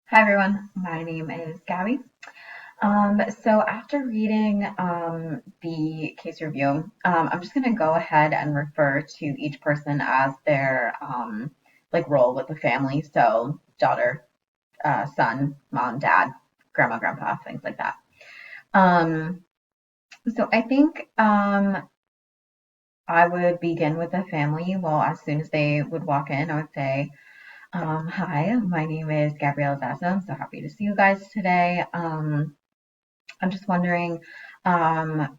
Hi everyone, my name is Gabby. So after reading the case review, I'm just going to go ahead and refer to each person as their like role with the family. So daughter, son, mom, dad, grandma, grandpa, things like that. Um, so I think I would begin with the family. Well, as soon as they would walk in, I would say, "Hi, my name is Gabrielle Zaza. I'm so happy to see you guys today. I'm just wondering, um,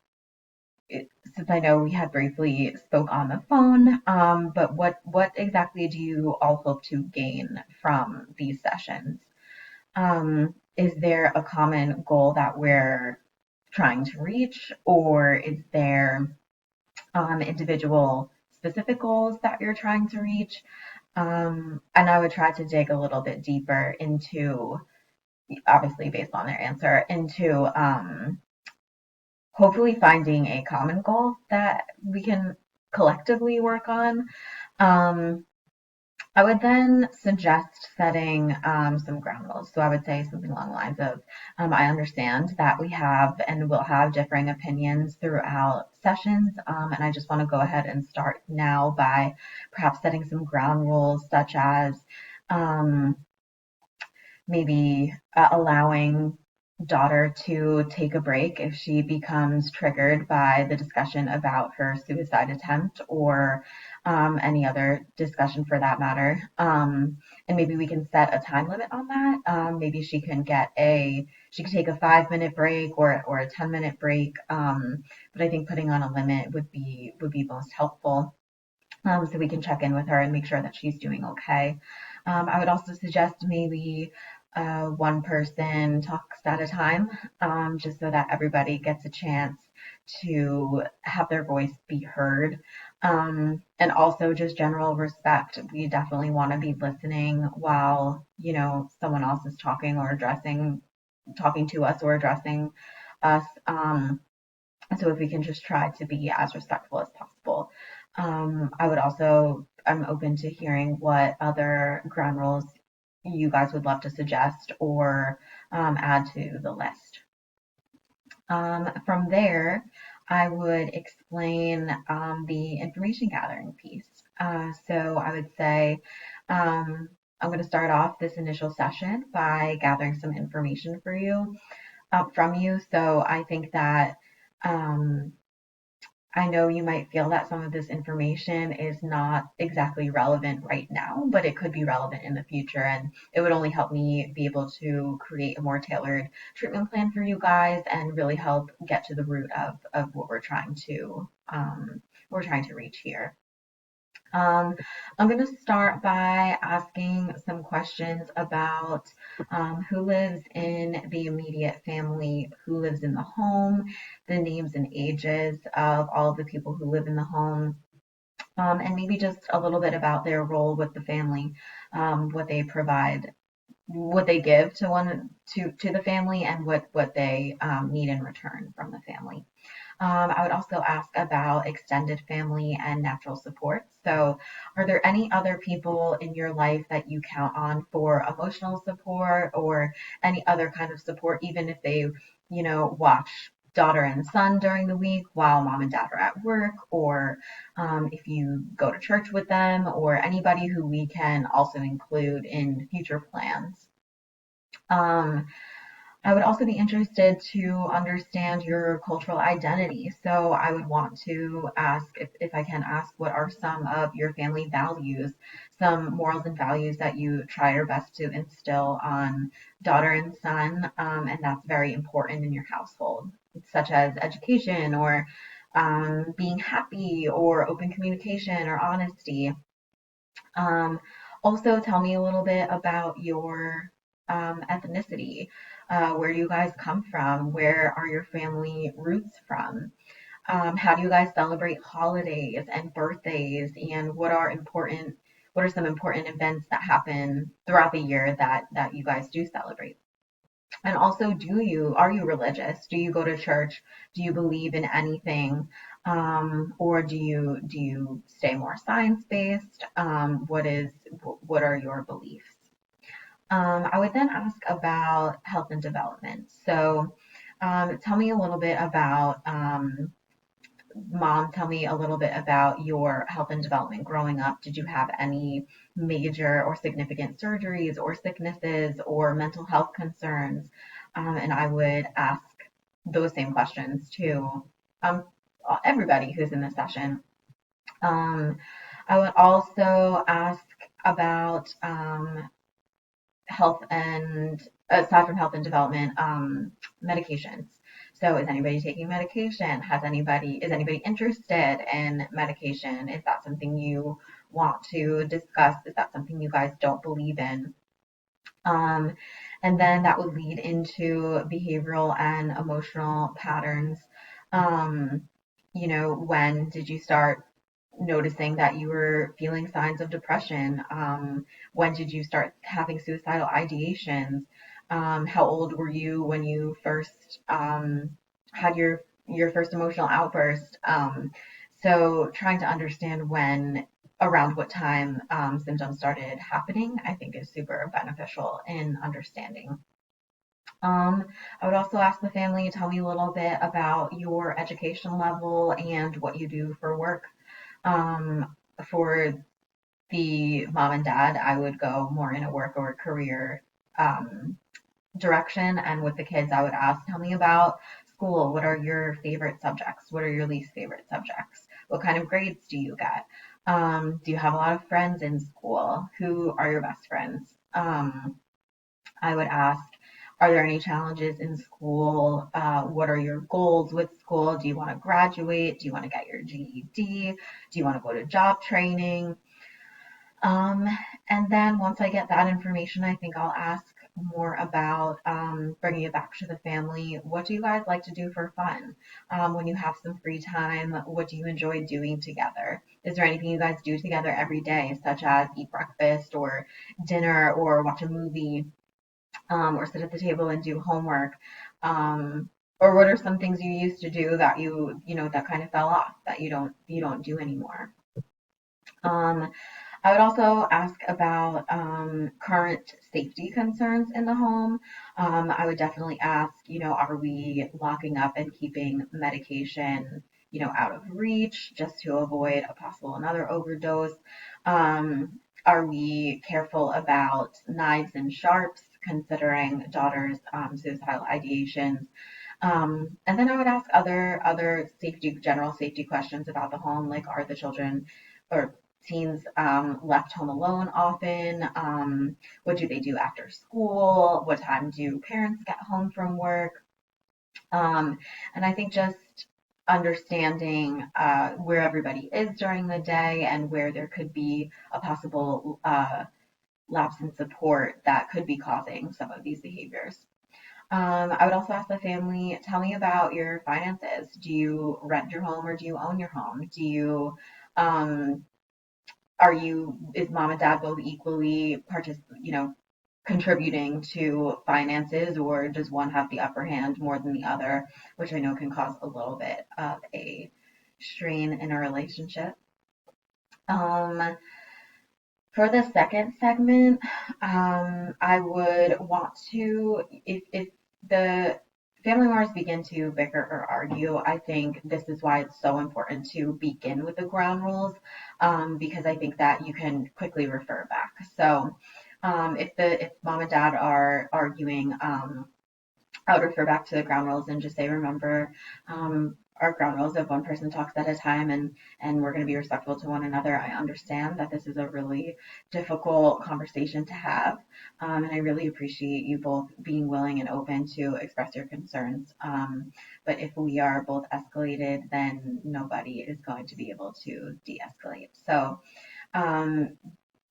since I know we had briefly spoke on the phone, but what exactly do you all hope to gain from these sessions? Is there a common goal that we're trying to reach, or is there individual specific goals that you're trying to reach? And I would try to dig a little bit deeper into, obviously based on their answer, into hopefully finding a common goal that we can collectively work on. Um, I would then suggest setting some ground rules. So I would say something along the lines of, I understand that we have and will have differing opinions throughout sessions, and I just want to go ahead and start now by perhaps setting some ground rules, such as um, maybe allowing daughter to take a break if she becomes triggered by the discussion about her suicide attempt or any other discussion for that matter. And maybe we can set a time limit on that. Maybe she could take a 5 minute break or a 10 minute break. But I think putting on a limit would be most helpful. So we can check in with her and make sure that she's doing okay. I would also suggest maybe one person talks at a time, just so that everybody gets a chance to have their voice be heard. And also just general respect. We definitely want to be listening while, someone else is talking or talking to us or addressing us. So if we can just try to be as respectful as possible. I'm open to hearing what other ground rules you guys would love to suggest or add to the list. From there, I would explain the information gathering piece. So I would say, I'm going to start off this initial session by gathering some information from you. So I think that um, I know you might feel that some of this information is not exactly relevant right now, but it could be relevant in the future. And it would only help me be able to create a more tailored treatment plan for you guys and really help get to the root of what we're trying to reach here. Um, I'm going to start by asking some questions about who lives in the immediate family, who lives in the home, the names and ages of all of the people who live in the home, and maybe just a little bit about their role with the family, what they provide, what they give to the family, and what they need in return from the family. I would also ask about extended family and natural support. So, are there any other people in your life that you count on for emotional support or any other kind of support, even if they, watch daughter and son during the week while mom and dad are at work, or if you go to church with them, or anybody who we can also include in future plans? Um, I would also be interested to understand your cultural identity. So I would want to ask if I can ask what are some of your family values, some morals and values that you try your best to instill on daughter and son, and that's very important in your household, such as education or being happy or open communication or honesty. Um, Also, tell me a little bit about your ethnicity. Where do you guys come from? Where are your family roots from? How do you guys celebrate holidays and birthdays? And what are some important events that happen throughout the year that you guys do celebrate? And also, are you religious? Do you go to church? Do you believe in anything? Or do you stay more science based? What are your beliefs? I would then ask about health and development. So, tell me a little bit about, Mom, tell me a little bit about your health and development growing up. Did you have any major or significant surgeries or sicknesses or mental health concerns? And I would ask those same questions to um, everybody who's in the session. Um, I would also ask about health and aside from health and development, medications. So is anybody taking medication? Is anybody interested in medication? Is that something you want to discuss? Is that something you guys don't believe in? Um, and then that would lead into behavioral and emotional patterns. Um, when did you start noticing that you were feeling signs of depression? When did you start having suicidal ideations? How old were you when you first had your first emotional outburst? So trying to understand around what time symptoms started happening, I think is super beneficial in understanding. Um, I would also ask the family to tell me a little bit about your education level and what you do for work. Um, for the mom and dad, I would go more in a work or career um, direction. And with the kids, I would ask, tell me about school. What are your favorite subjects? What are your least favorite subjects? What kind of grades do you get? Do you have a lot of friends in school? Who are your best friends? I would ask, are there any challenges in school? What are your goals with school? Do you want to graduate? Do you want to get your GED? Do you want to go to job training? Um, and then once I get that information, I think I'll ask more about bringing it back to the family. What do you guys like to do for fun? When you have some free time, what do you enjoy doing together? Is there anything you guys do together every day, such as eat breakfast or dinner or watch a movie? Or sit at the table and do homework? Or what are some things you used to do that that kind of fell off that you don't do anymore? Um, I would also ask about current safety concerns in the home. I would definitely ask, are we locking up and keeping medication, out of reach just to avoid a possible another overdose? Are we careful about knives and sharps, considering daughter's suicidal ideations? And then I would ask other general safety questions about the home, like are the children or teens left home alone often? What do they do after school? What time do parents get home from work? And I think just understanding where everybody is during the day and where there could be a possible lapse in support that could be causing some of these behaviors. I would also ask the family, tell me about your finances. Do you rent your home or do you own your home? Um, is mom and dad both equally contributing to finances, or does one have the upper hand more than the other, which I know can cause a little bit of a strain in a relationship. Um, for the second segment, I would want to, if the family members begin to bicker or argue, I think this is why it's so important to begin with the ground rules, because I think that you can quickly refer back. So, if mom and dad are arguing, I would refer back to the ground rules and just say, remember, our ground rules of one person talks at a time, and we're going to be respectful to one another. I understand that this is a really difficult conversation to have, and I really appreciate you both being willing and open to express your concerns. But if we are both escalated, then nobody is going to be able to de-escalate. So um,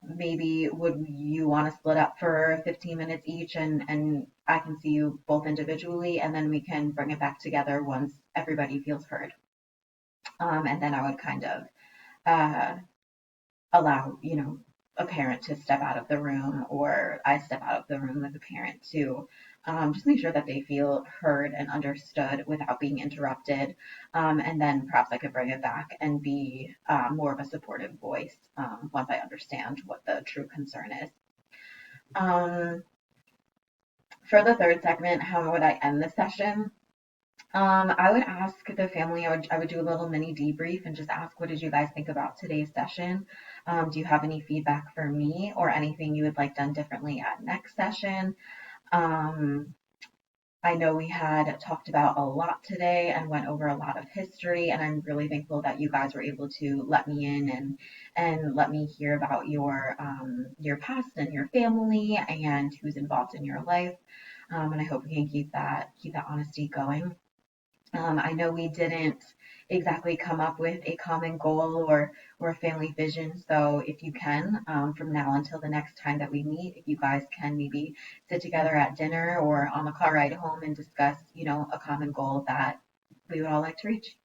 maybe would you want to split up for 15 minutes each, and I can see you both individually, and then we can bring it back together once everybody feels heard. And then I would kind of uh, allow, a parent to step out of the room, or I step out of the room with a parent to just make sure that they feel heard and understood without being interrupted. And then perhaps I could bring it back and be more of a supportive voice once I understand what the true concern is. Um, for the third segment, how would I end the session? I would ask the family, I would do a little mini debrief and just ask, what did you guys think about today's session? Do you have any feedback for me or anything you would like done differently at next session? Um, I know we had talked about a lot today and went over a lot of history, and I'm really thankful that you guys were able to let me in and let me hear about your past and your family and who's involved in your life. And I hope we can keep that honesty going. I know we didn't exactly come up with a common goal or a family vision. So if you can, from now until the next time that we meet, if you guys can maybe sit together at dinner or on the car ride home and discuss, a common goal that we would all like to reach.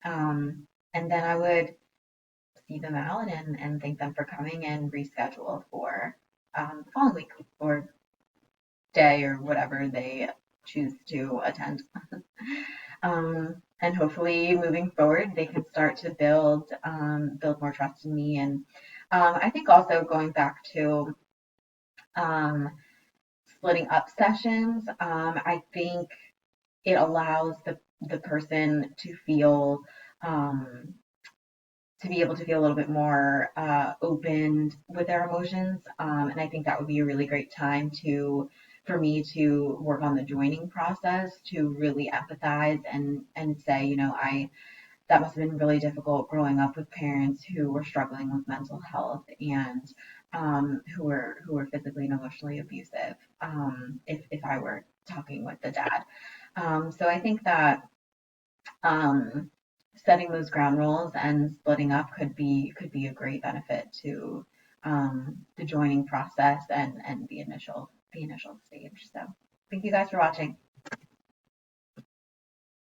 And then I would see them out and thank them for coming and reschedule for the following week or day or whatever they choose to attend. And hopefully moving forward, they can start to build more trust in me. And I think also going back to um, splitting up sessions, I think it allows the person um, to be able to feel a little bit more open with their emotions. And I think that would be a really great time for me to work on the joining process to really empathize and say, I that must have been really difficult growing up with parents who were struggling with mental health and who were physically and emotionally abusive. If I were talking with the dad, so I think that um, setting those ground rules and splitting up could be a great benefit to the joining process and the initial stage. So thank you guys for watching.